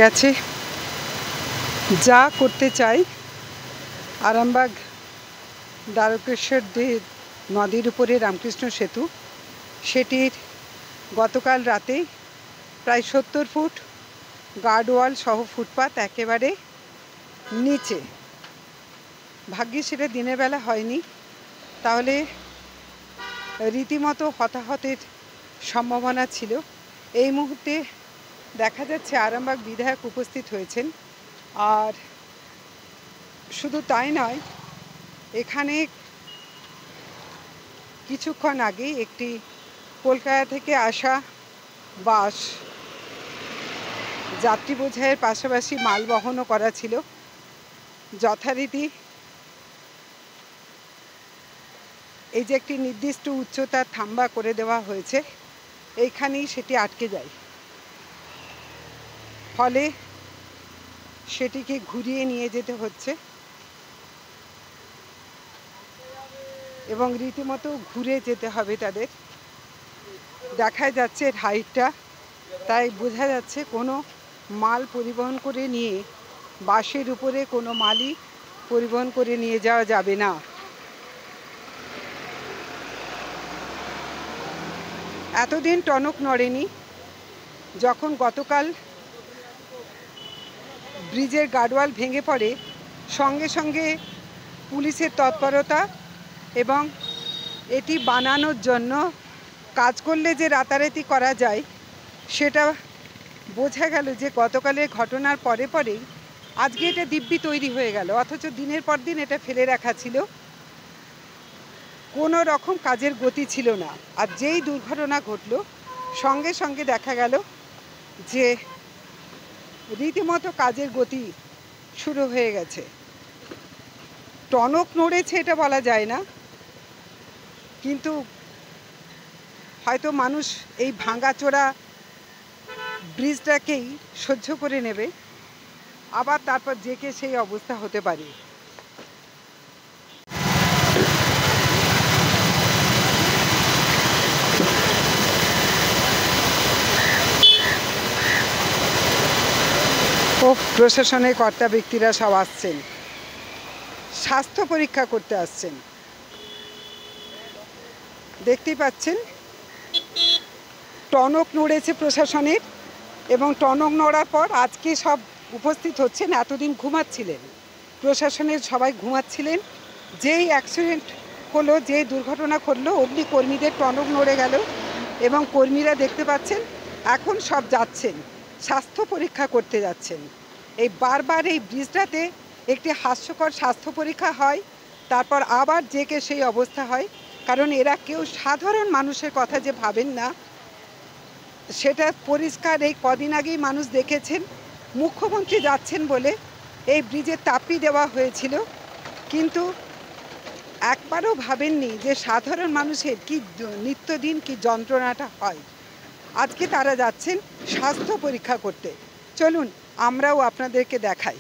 গেছে। যা করতে চাই আরামবাগ দ্বারকেশ্বর নদীর উপরে রামকৃষ্ণ সেতু, সেটির গতকাল রাতে প্রায় 70 ফুট গার্ডওয়াল সহ ফুটপাত একেবারে নিচে। ভাগ্যিস সেটা দিনের বেলা হয়নি, তাহলে রীতিমতো হতাহতের সম্ভাবনা ছিল। এই মুহূর্তে দেখা যাচ্ছে আরামবাগ বিধায়ক উপস্থিত হয়েছেন। আর শুধু তাই নয়, এখানে কিছুক্ষণ আগে একটি কলকাতা থেকে আসা বাস যাত্রী বোঝাইয়ের পাশাপাশি মাল বহনও করা ছিল। যথারীতি এই যে একটি নির্দিষ্ট উচ্চতার থাম্বা করে দেওয়া হয়েছে, এইখানেই সেটি আটকে যায়। ফলে সেটিকে ঘুরিয়ে নিয়ে যেতে হচ্ছে এবং রীতিমতো ঘুরে যেতে হবে তাদের। দেখা যাচ্ছে হাইটটা, তাই বোঝা যাচ্ছে কোনো মাল পরিবহন করে নিয়ে বাসের উপরে কোনো মালই পরিবহন করে নিয়ে যাওয়া যাবে না। এতদিন টনক নড়েনি। যখন গতকাল ব্রিজের গার্ডওয়াল ভেঙে পড়ে, সঙ্গে সঙ্গে পুলিশের তৎপরতা এবং এটি বানানোর জন্য কাজ করলে যে রাতারাতি করা যায় সেটা বোঝা গেল যে গতকালের ঘটনার পরে পরেই আজকে এটা দিব্যি তৈরি হয়ে গেল, অথচ দিনের পর দিন এটা ফেলে রাখা ছিল। কোনো রকম কাজের গতি ছিল না। আর যেই দুর্ঘটনা ঘটল, সঙ্গে সঙ্গে দেখা গেল যে রীতিমতো কাজের গতি শুরু হয়ে গেছে। টনক নড়েছে এটা বলা যায় না, কিন্তু হয়তো মানুষ এই ভাঙাচোরা ব্রিজটাকেই সহ্য করে নেবে, আবার তারপর যে কে সেই অবস্থা হতে পারে। ও প্রশাসনের কর্তা ব্যক্তিরা সব আসছেন, স্বাস্থ্য পরীক্ষা করতে আসছেন। দেখতেই পাচ্ছেন টনক নড়েছে প্রশাসনের, এবং টনক নড়ার পর আজকে সব উপস্থিত হচ্ছেন। এতদিন ঘুমাচ্ছিলেন, প্রশাসনের সবাই ঘুমাচ্ছিলেন। যেই অ্যাক্সিডেন্ট হলো, যে দুর্ঘটনা ঘটলো, অমনি কর্মীদের টনক নড়ে গেল এবং কর্মীরা দেখতে পাচ্ছেন এখন সব যাচ্ছেন, স্বাস্থ্য পরীক্ষা করতে যাচ্ছেন। এই বারবার এই ব্রিজটাতে একটি হাস্যকর স্বাস্থ্য পরীক্ষা হয়, তারপর আবার যে কে সেই অবস্থা হয়। কারণ এরা কেউ সাধারণ মানুষের কথা যে ভাবেন না সেটা পরিষ্কার। এই কদিন আগেই মানুষ দেখেছেন, মুখ্যমন্ত্রী যাচ্ছেন বলে এই ব্রিজে তাপি দেওয়া হয়েছিল, কিন্তু একবারও ভাবেননি যে সাধারণ মানুষের কি নিত্যদিন কি যন্ত্রণাটা হয়। আজকে তারা যাচ্ছেন স্বাস্থ্য পরীক্ষা করতে। চলুন আমরাও আপনাদেরকে দেখাই।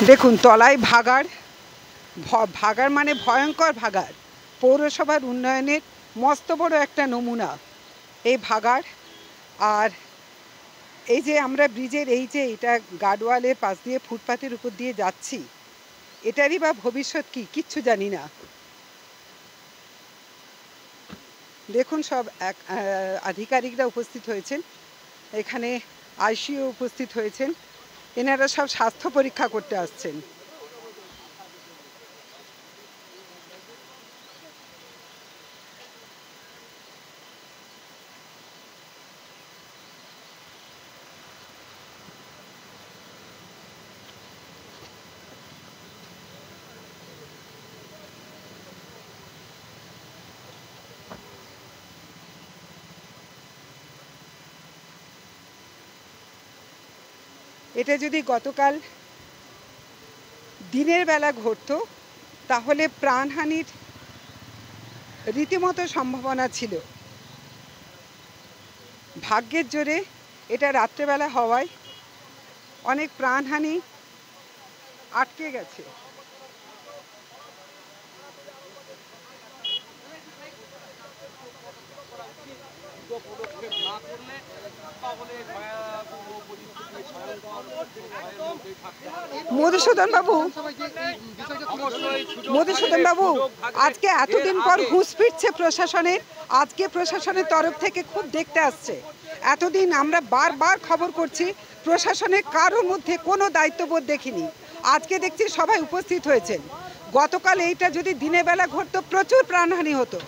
দেখুন, তলায় ভাগাড়, ভাগাড় মানে ভয়ঙ্কর ভাগাড়, পৌরসভার উন্নয়নের মস্ত বড় একটা নমুনা এই ভাগাড়। আর এই যে আমরা ব্রিজের এই যে এটা গার্ডওয়ালের পাশ দিয়ে ফুটপাতের উপর দিয়ে যাচ্ছি, এটারই বা ভবিষ্যৎ কি, কিচ্ছু জানি না। দেখুন সব আধিকারিকরা উপস্থিত হয়েছেন, এখানে আইসিও উপস্থিত হয়েছেন। এনারা সব স্বাস্থ্য পরীক্ষা করতে আসছেন। এটা যদি গতকাল দিনের বেলা ঘটতো তাহলে প্রাণহানির রীতিমতো সম্ভাবনা ছিল। ভাগ্যের জোরে এটা রাত্রেবেলা হওয়ায় অনেক প্রাণহানি আটকে গেছে। পদক্ষেপ না মধুসূদন বাবু, আজকে এতদিন পর ঘুষ ফিরছে প্রশাসনের, আজকে প্রশাসনের তরফ থেকে খুব দেখতে আসছে। এতদিন আমরা বারবার খবর করছি, প্রশাসনের কারোর মধ্যে কোনো দায়িত্ববোধ দেখিনি। আজকে দেখছি সবাই উপস্থিত হয়েছেন। গতকাল এইটা যদি দিনের বেলা ঘটতো প্রচুর প্রাণহানি হতো।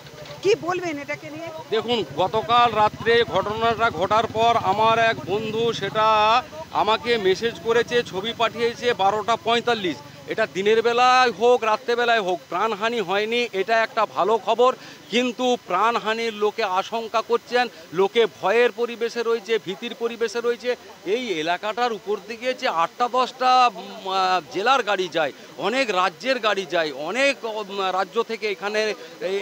কি বলবেন এটাকে নিয়ে? দেখুন, গতকাল রাত্রে ঘটনাটা ঘটার পর আমার এক বন্ধু সেটা আমাকে মেসেজ করেছে, ছবি পাঠিয়েছে 12:45। এটা দিনের বেলায় হোক রাত্রেবেলায় হোক, প্রাণহানি হয়নি, এটা একটা ভালো খবর। কিন্তু প্রাণহানির লোকে আশঙ্কা করছেন, লোকে ভয়ের পরিবেশে রয়েছে, ভীতির পরিবেশে রয়েছে। এই এলাকাটার উপর দিকে যে 8টা-10টা জেলার গাড়ি যায়, অনেক রাজ্যের গাড়ি যায়, অনেক রাজ্য থেকে এখানে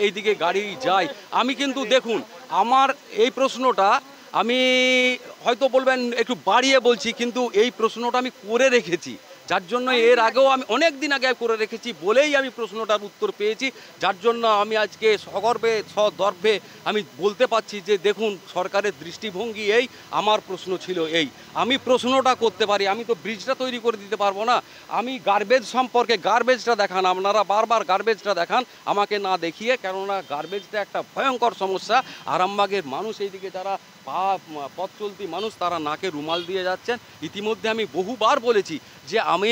এইদিকে গাড়ি যায়। আমি কিন্তু দেখুন, আমার এই প্রশ্নটা আমি হয়তো বলবেন একটু বাড়িয়ে বলছি, কিন্তু এই প্রশ্নটা আমি করে রেখেছি, যার জন্য এর আগেও আমি অনেক দিন আগে করে রেখেছি বলেই আমি প্রশ্নটার উত্তর পেয়েছি। যার জন্য আমি আজকে সগর্বে সদর্ভে আমি বলতে পারছি যে দেখুন, সরকারের দৃষ্টিভঙ্গি এই, আমার প্রশ্ন ছিল এই। আমি প্রশ্নটা করতে পারি, আমি তো ব্রিজটা তৈরি করে দিতে পারবো না। আমি গার্বেজ সম্পর্কে, গার্বেজটা দেখান, আপনারা বারবার গার্বেজটা দেখান আমাকে না দেখিয়ে, কেননা গার্বেজটা একটা ভয়ঙ্কর সমস্যা। আরামবাগের মানুষ এইদিকে যারা পথ চলতি মানুষ, তারা নাকে রুমাল দিয়ে যাচ্ছেন। ইতিমধ্যে আমি বহুবার বলেছি যে আমি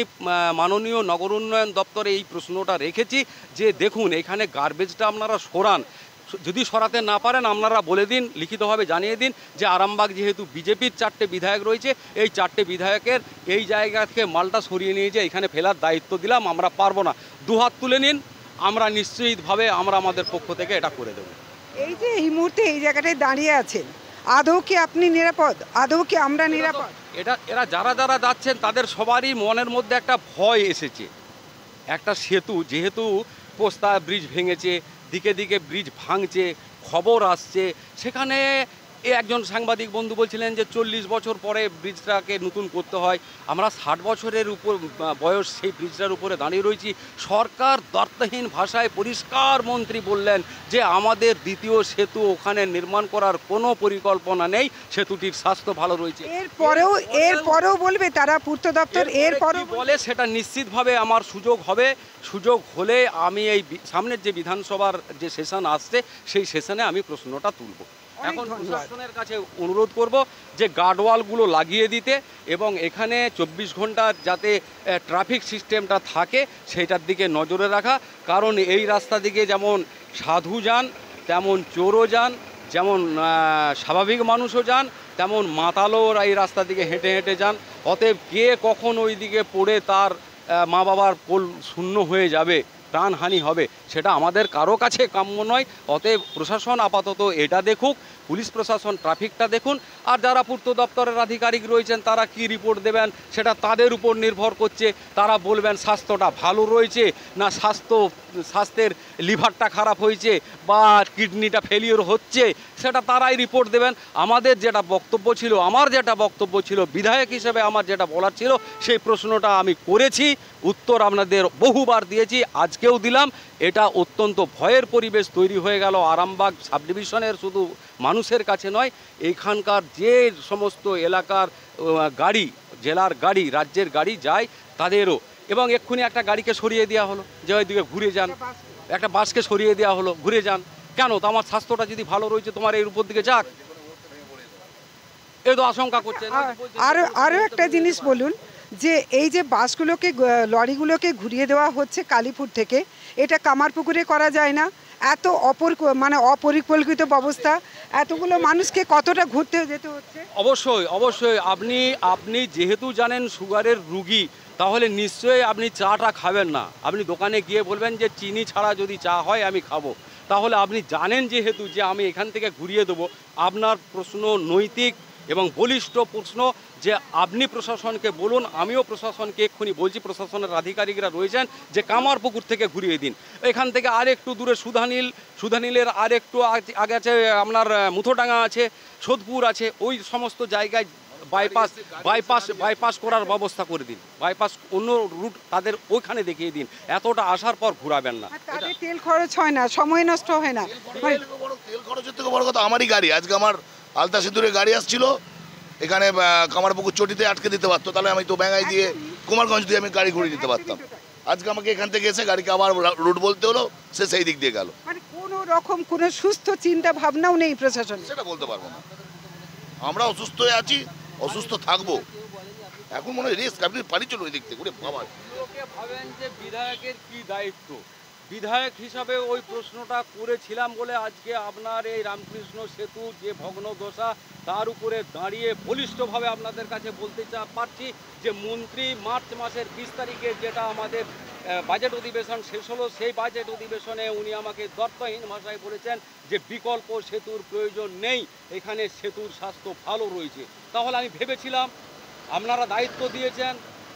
মাননীয় নগর উন্নয়ন দপ্তরে এই প্রশ্নটা রেখেছি যে দেখুন, এখানে গার্বেজটা আপনারা সরান। যদি সরাতে না পারেন আপনারা বলে দিন, লিখিতভাবে জানিয়ে দিন যে আরামবাগ যেহেতু বিজেপির 4টে বিধায়ক রয়েছে, এই 4টে বিধায়কের এই জায়গা থেকে মালটা সরিয়ে নিয়ে যে এখানে ফেলার দায়িত্ব দিলাম, আমরা পারবো না। দুহাত তুলে নিন, আমরা নিশ্চিতভাবে আমরা আমাদের পক্ষ থেকে এটা করে দেবো। এই যে এই মুহূর্তে এই জায়গাটায় দাঁড়িয়ে আছেন, আদৌ কি আপনি নিরাপদ? আদৌ কি আমরা নিরাপদ? এরা যারা যারা যাচ্ছেন তাদের সবারই মনের মধ্যে একটা ভয় এসেছে। একটা সেতু যেহেতু পোস্তা ব্রিজ ভেঙেছে, দিকে দিকে ব্রিজ ভাঙছে, খবর আসছে, সেখানে একজন সাংবাদিক বন্ধু বলছিলেন যে 40 বছর পরে ব্রিজটাকে নতুন করতে হয়। আমরা 60 বছরের উপর বয়স সেই ব্রিজটার উপরে দাঁড়িয়ে রয়েছি। সরকার দ্ব্যর্থহীন ভাষায় পরিষ্কার মন্ত্রী বললেন যে আমাদের দ্বিতীয় সেতু ওখানে নির্মাণ করার কোনো পরিকল্পনা নেই, সেতুটির স্বাস্থ্য ভালো রয়েছে। এরপরেও বলবে তারা, পূর্ত দপ্তর এরপরেও বলে, সেটা নিশ্চিতভাবে আমার সুযোগ হবে। সুযোগ হলে আমি এই সামনের যে বিধানসভার যে সেশন আসছে সেই সেশনে আমি প্রশ্নটা তুলব। এখন প্রশাসনের কাছে অনুরোধ করব যে গার্ডওয়ালগুলো লাগিয়ে দিতে এবং এখানে 24 ঘন্টা যাতে ট্রাফিক সিস্টেমটা থাকে সেইটার দিকে নজরে রাখা। কারণ এই রাস্তা দিকে যেমন সাধু যান, তেমন চোরও যান, যেমন স্বাভাবিক মানুষও যান, তেমন মাতালও এই রাস্তা দিকে হেঁটে হেঁটে যান। অতএব কে কখন ওই দিকে পড়ে তার মা বাবার কোল শূন্য হয়ে যাবে, প্রাণহানি হবে, সেটা আমাদের কারো কাছে কাম্য নয়। অতএব প্রশাসন আপাতত এটা দেখুক, পুলিশ প্রশাসন ট্রাফিকটা দেখুন, আর যারা পূর্ত দপ্তরের আধিকারিক রয়েছেন তারা কি রিপোর্ট দেবেন সেটা তাদের উপর নির্ভর করছে। তারা বলবেন স্বাস্থ্যটা ভালো রয়েছে না স্বাস্থ্যের লিভারটা খারাপ হয়েছে বা কিডনিটা ফেলিওর হচ্ছে, সেটা তারাই রিপোর্ট দেবেন। আমার যেটা বক্তব্য ছিল বিধায়ক হিসেবে আমার যেটা বলার ছিল সেই প্রশ্নটা আমি করেছি, উত্তর আপনাদের বহুবার দিয়েছি, আজকেও দিলাম। এটা অত্যন্ত ভয়ের পরিবেশ তৈরি হয়ে গেল আরামবাগ সাব ডিভিশনের শুধু মানুষের কাছে নয়, এইখানকার যে সমস্ত এলাকার গাড়ি, জেলার গাড়ি, রাজ্যের গাড়ি যায় তাদেরও। এবং এক্ষুনি একটা গাড়িকে সরিয়ে দেওয়া হলো যে ওইদিকে ঘুরে যান, একটা বাসকে সরিয়ে দেওয়া হলো ঘুরে যান। কেন? তো আমার স্বাস্থ্যটা যদি ভালো রয়েছে তোমার এর উপর দিকে যাক, এই তো আশঙ্কা করছে। আরও একটা জিনিস বলুন, যে এই যে বাসগুলোকে, লরিগুলোকে ঘুরিয়ে দেওয়া হচ্ছে কালীপুর থেকে, এটা কামারপুকুরে করা যায় না? এত অপরিকল্পিত ব্যবস্থা, এতগুলো মানুষকে কতটা ঘুরতে যেতে হচ্ছে? অবশ্যই আপনি যেহেতু জানেন সুগারের রুগী, তাহলে নিশ্চয়ই আপনি চাটা খাবেন না। আপনি দোকানে গিয়ে বলবেন যে চিনি ছাড়া যদি চা হয় আমি খাবো। তাহলে আপনি জানেন যেহেতু যে আমি এখান থেকে ঘুরিয়ে দেবো, আপনার প্রশ্ন নৈতিক এবং বলিষ্ঠ প্রশ্ন যে আপনি প্রশাসনকে বলুন। আমিও প্রশাসনকে এক্ষুনি বলছি, প্রশাসনের আধিকারিকরা রয়েছেন, যে কামারপুকুর থেকে ঘুরিয়ে দিন। এখান থেকে আর একটু দূরে সুধানীলের আর একটু আগে আছে আপনার মুথোডাঙ্গা আছে, সোদপুর আছে, ওই সমস্ত জায়গায় বাইপাস করার ব্যবস্থা করে দিন। বাইপাস অন্য রুট তাদের ওইখানে দেখিয়ে দিন, এতটা আসার পর ঘুরাবেন না। তাদের তেল খরচ হয় না, সময় নষ্ট হয় না। তেল খরচের থেকে বড় কথা আমারই গাড়ি, আজকে আমার আলতা সিঁদুরে গাড়ি আসছিল, এখানে কামারপুকুর চটিতে আটকে দিতে পারতো, তাহলে আমি তো ব্যাঙ্গাই দিয়ে কুমারগঞ্জ দিয়ে আমি গাড়ি ঘুরিয়ে দিতে পারতাম। আজকে আমাকে এখান থেকে এসে গাড়িকে আবার রুট বলতে হলো, সে সেই দিক দিয়ে গেল। মানে কোনো রকম কোনো সুস্থ চিন্তা ভাবনাও নেই প্রশাসন, সেটা বলতে পারবো না। আমরা অসুস্থ হয়ে আছি, অসুস্থ থাকবো। এখন মনে হয় রিস্ক, আপনি পারি চলুন এই দিক থেকে। বাবা লোকে ভাবেন যে বিধায়কের কি দায়িত্ব, বিধায়ক হিসাবে ওই প্রশ্নটা করেছিলাম বলে আজকে আপনার এই রামকৃষ্ণ সেতু যে ভগ্নদশা তার উপরে দাঁড়িয়ে বলিষ্ঠভাবে আপনাদের কাছে বলতে পারছি যে মন্ত্রী মার্চ মাসের 20 তারিখে যেটা আমাদের বাজেট অধিবেশন শেষ হলো, সেই বাজেট অধিবেশনে উনি আমাকে দর্পহীন ভাষায় বলেছেন যে বিকল্প সেতুর প্রয়োজন নেই, এখানে সেতুর স্বাস্থ্য ভালো রয়েছে। তাহলে আমি ভেবেছিলাম আপনারা দায়িত্ব দিয়েছেন,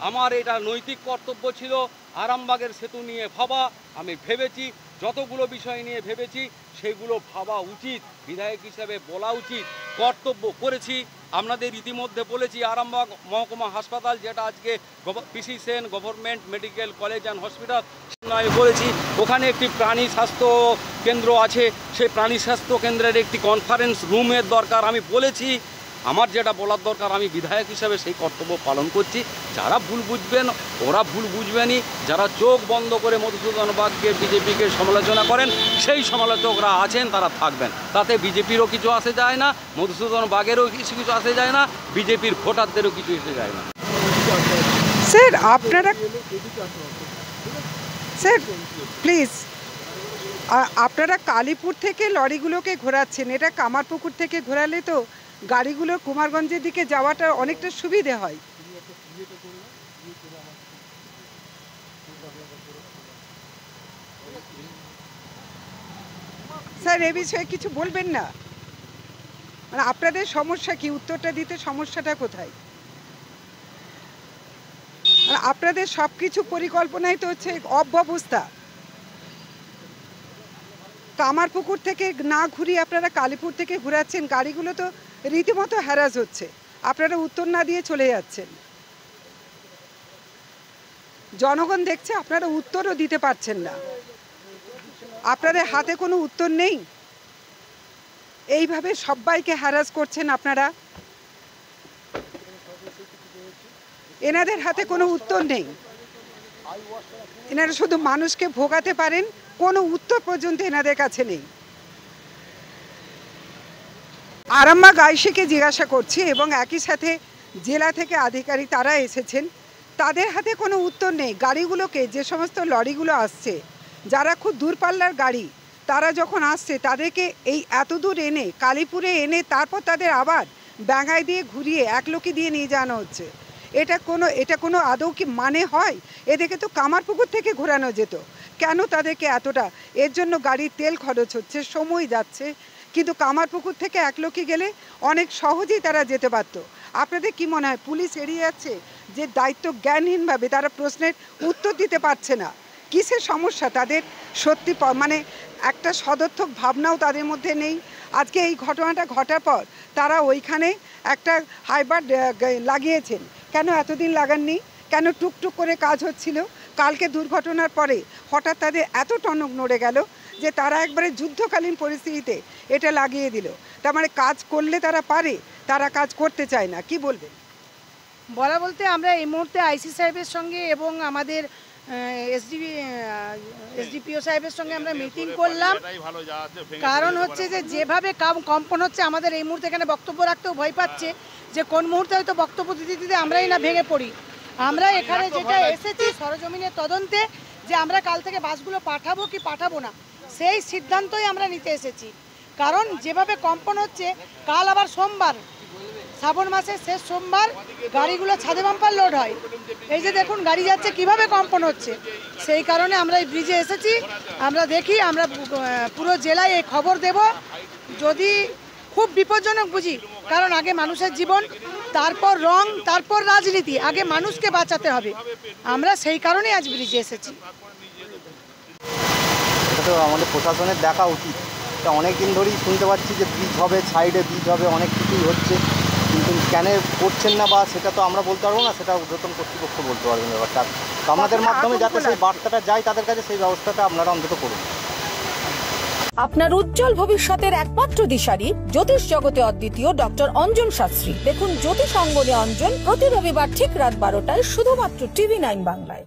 আমার এটা নৈতিক কর্তব্য ছিল আরামবাগের সেতু নিয়ে ভাবা। আমি ভেবেছি, যতগুলো বিষয় নিয়ে ভেবেছি সেগুলো ভাবা উচিত, বিধায়ক হিসেবে বলা উচিত, কর্তব্য করেছি। আপনাদের ইতিমধ্যে বলেছি আরামবাগ মহকুমা হাসপাতাল, যেটা আজকে PC Sen government medical college and hospital বলেছি, ওখানে একটি প্রাণী স্বাস্থ্য কেন্দ্র আছে, সেই প্রাণী স্বাস্থ্য কেন্দ্রের একটি কনফারেন্স রুমের দরকার। আমি বলেছি আমার যেটা বলার দরকার, আমি বিধায়ক হিসেবে সেই কর্তব্য পালন করছি। যারা ভুল বুঝবেন ওরা ভুল বুঝবেনই, যারা চোখ বন্ধ করে মধুসূদন বাগকে বিজেপিকে সমালোচনা করেন সেই সমালোচকরা আছেন, তারা থাকবেন, তাতে বিজেপিরও কিছু আসে যায় না, মধুসূদন বাগেরও কিছু আসে যায় না, বিজেপির ভোটারদেরও কিছু এসে যায় না। স্যার আপনারা স্যার প্লিজ, আপনারা কালীপুর থেকে লরিগুলোকে ঘোরাচ্ছেন, এটা কামারপুকুর থেকে ঘোরালে তো গাড়িগুলো কুমারগঞ্জের দিকে যাওয়াটা অনেকটা সুবিধে হয়। স্যার এ বিষয়ে কিছু বলবেন না? মানে আপনাদের সমস্যা কি, উত্তরটা দিতে সমস্যাটা কোথায়? মানে আপনাদের সব কিছু পরিকল্পনাই তো হচ্ছে অব্যবস্থা। কামারপুকুর থেকে না ঘুরিয়ে আপনারা কালীপুর থেকে ঘোরাচ্ছেন, গাড়িগুলো তো রীতিমতো হ্যারাস হচ্ছে, আপনারা উত্তর না দিয়ে চলে যাচ্ছেন। জনগণ দেখছে, আপনারা উত্তরও দিতে পারছেন না, আপনাদের হাতে কোনো উত্তর নেই। এইভাবে সবাইকে হ্যারাস করছেন আপনারা, এনাদের হাতে কোনো উত্তর নেই, এনারা শুধু মানুষকে ভোগাতে পারেন, কোনো উত্তর পর্যন্ত এনাদের কাছে নেই। আরামবাগ আইসিকে জিজ্ঞাসা করছি এবং একই সাথে জেলা থেকে আধিকারিক তারা এসেছেন, তাদের হাতে কোনো উত্তর নেই। গাড়িগুলোকে, যে সমস্ত লরিগুলো আসছে, যারা খুব দূরপাল্লার গাড়ি, তারা যখন আসছে তাদেরকে এই এত দূর এনে কালীপুরে এনে তারপর তাদের আবার ব্যাঙ্গাই দিয়ে ঘুরিয়ে একলোকি দিয়ে নিয়ে যাওয়ানো হচ্ছে। এটা কোনো আদৌ কি মানে হয়? এদেরকে তো কামারপুকুর থেকে ঘোরানো যেত, কেন তাদেরকে এতটা? এর জন্য গাড়ির তেল খরচ হচ্ছে, সময় যাচ্ছে, কিন্তু কামারপুকুর থেকে একলোকি গেলে অনেক সহজেই তারা যেতে পারত। আপনাদের কি মনে হয় পুলিশ এড়িয়ে যাচ্ছে? যে দায়িত্ব জ্ঞানহীনভাবে তারা প্রশ্নের উত্তর দিতে পারছে না, কিসের সমস্যা তাদের? সত্যি মানে একটা সদর্থক ভাবনাও তাদের মধ্যে নেই। আজকে এই ঘটনাটা ঘটার পর তারা ওইখানে একটা হাইবার লাগিয়েছেন, কেন এতদিন লাগাননি? কেন টুকটুক করে কাজ হচ্ছিল? কালকে দুর্ঘটনার পরে হঠাৎ তাদের এত টনক নড়ে গেল যে তারা একবারে যুদ্ধকালীন পরিস্থিতিতে এটা লাগিয়ে দিল। তার মানে কাজ করলে তারা পারে, তারা কাজ করতে চায় না। কি বলবেন? বলা বলতে আমরা এই মুহূর্তে আইসি সাহেবের সঙ্গে এবং আমাদের এসডিপিও সাহেবের সঙ্গে আমরা মিটিং করলাম। কারণ হচ্ছে যে যেভাবে কম্পন হচ্ছে, আমাদের এই মুহূর্তে এখানে বক্তব্য রাখতেও ভয় পাচ্ছে যে কোন মুহূর্তে হয়তো বক্তব্য দিতে দিতে আমরাই না ভেঙে পড়ি। আমরা এখানে যেটা এসেছি সরজমিনের তদন্তে, যে আমরা কাল থেকে বাসগুলো পাঠাবো কি পাঠাবো না, সেই সিদ্ধান্তই আমরা নিতে এসেছি। কারণ যেভাবে কম্পন হচ্ছে, কাল আবার সোমবার, শ্রাবণ মাসের শেষ সোমবার, গাড়িগুলো ছাদে বাম্পার লোড হয়। এই যে দেখুন গাড়ি যাচ্ছে কিভাবে কম্পন হচ্ছে, সেই কারণে আমরা এই ব্রিজে এসেছি। আমরা দেখি, আমরা পুরো জেলায় এই খবর দেব। যদি খুব বিপজ্জনক বুঝি, কারণ আগে মানুষের জীবন, তারপর রং, তারপর রাজনীতি, আগে মানুষকে বাঁচাতে হবে। আমরা সেই কারণেই আজ ব্রিজে এসেছি। এটা তো আমাদের প্রশাসনের দেখা উচিত। এটা অনেক দিন ধরেই শুনতে পাচ্ছি যে ব্রিজ হবে, সাইডে ব্রিজ হবে, অনেক কিছুই হচ্ছে, কিন্তু কেন করছেন না বা সেটা তো আমরা বলতে পারবো না, সেটা ঊর্ধ্বতন কর্তৃপক্ষ বলতে পারবেন ব্যাপারটা। তো আমাদের মাধ্যমে যাতে সেই বার্তাটা যায় তাদের কাছে, সেই ব্যবস্থাটা আপনারা অন্তত করুন। আপনার উজ্জ্বল ভবিষ্যতের একমাত্র দিশারি জ্যোতিষ জগতে অদ্বিতীয় ডক্টর অঞ্জন শাস্ত্রী। দেখুন জ্যোতিষ অঙ্গনে অঞ্জন প্রতি রবিবার ঠিক রাত 12টায় শুধুমাত্র TV9 বাংলায়।